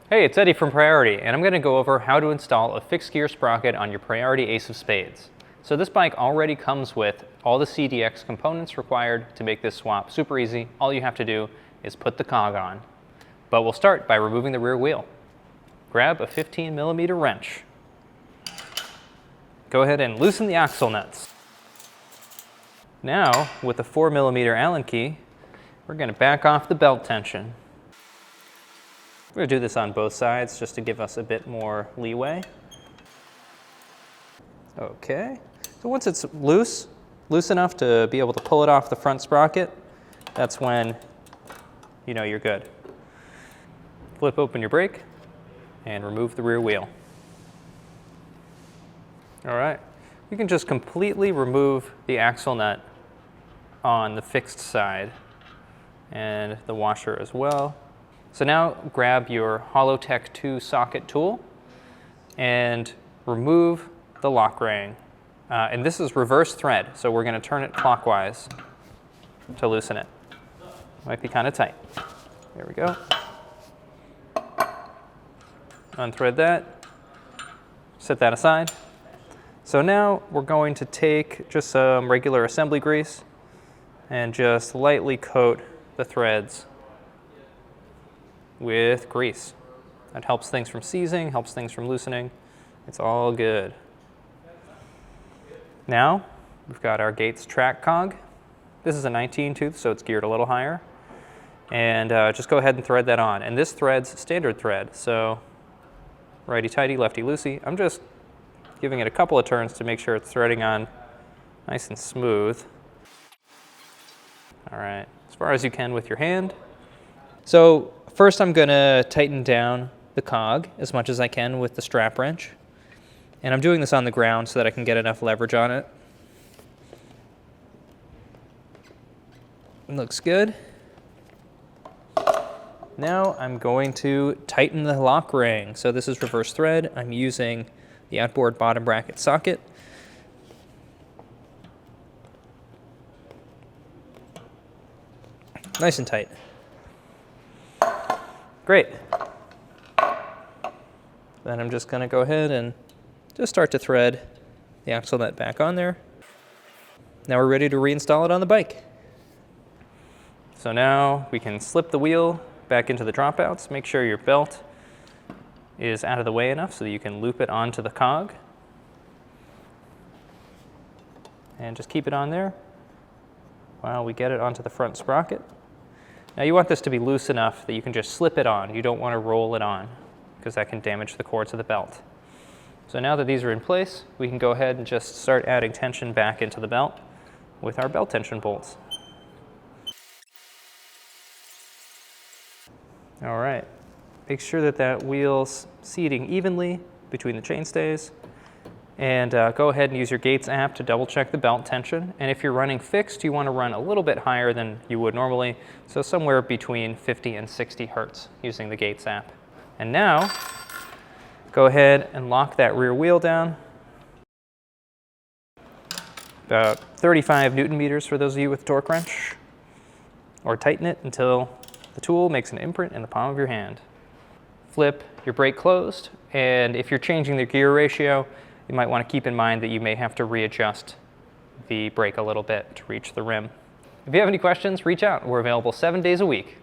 Hey, it's Eddie from Priority, and I'm going to go over how to install a fixed gear sprocket on your Priority Ace of Spades. So this bike already comes with all the CDX components required to make this swap super easy. All you have to do is put the cog on. But we'll start by removing the rear wheel. Grab a 15mm wrench. Go ahead and loosen the axle nuts. Now, with a 4mm Allen key, we're going to back off the belt tension. We're going to do this on both sides just to give us a bit more leeway. Okay, so once it's loose enough to be able to pull it off the front sprocket, that's when you know you're good. Flip open your brake and remove the rear wheel. All right, you can just completely remove the axle nut on the fixed side and the washer as well. So now grab your Hollowtech 2 socket tool and remove the lock ring. And this is reverse thread, so we're going to turn it clockwise to loosen it. Might be kind of tight. There we go. Unthread that. Set that aside. So now we're going to take just some regular assembly grease and just lightly coat the threads with grease. That helps things from seizing, helps things from loosening. It's all good. Now, we've got our Gates track cog. This is a 19 tooth, so it's geared a little higher. And just go ahead and thread that on. And this thread's standard thread, so righty-tighty, lefty-loosey. I'm just giving it a couple of turns to make sure it's threading on nice and smooth. All right, as far as you can with your hand. So first I'm going to tighten down the cog as much as I can with the strap wrench. And I'm doing this on the ground so that I can get enough leverage on it. Looks good. Now I'm going to tighten the lock ring. So this is reverse thread. I'm using the outboard bottom bracket socket. Nice and tight. Great. Then I'm just going to go ahead and just start to thread the axle nut back on there. Now we're ready to reinstall it on the bike. So now we can slip the wheel back into the dropouts. Make sure your belt is out of the way enough so that you can loop it onto the cog. And just keep it on there while we get it onto the front sprocket. Now you want this to be loose enough that you can just slip it on. You don't want to roll it on because that can damage the cords of the belt. So now that these are in place, we can go ahead and just start adding tension back into the belt with our belt tension bolts. All right, make sure that that wheel's seating evenly between the chainstays. And go ahead and use your Gates app to double check the belt tension. And if you're running fixed, you want to run a little bit higher than you would normally. So somewhere between 50 and 60 hertz using the Gates app. And now, go ahead and lock that rear wheel down. About 35 Newton meters for those of you with torque wrench. Or tighten it until the tool makes an imprint in the palm of your hand. Flip your brake closed. And if you're changing the gear ratio, you might want to keep in mind that you may have to readjust the brake a little bit to reach the rim. If you have any questions, reach out. We're available 7 days a week.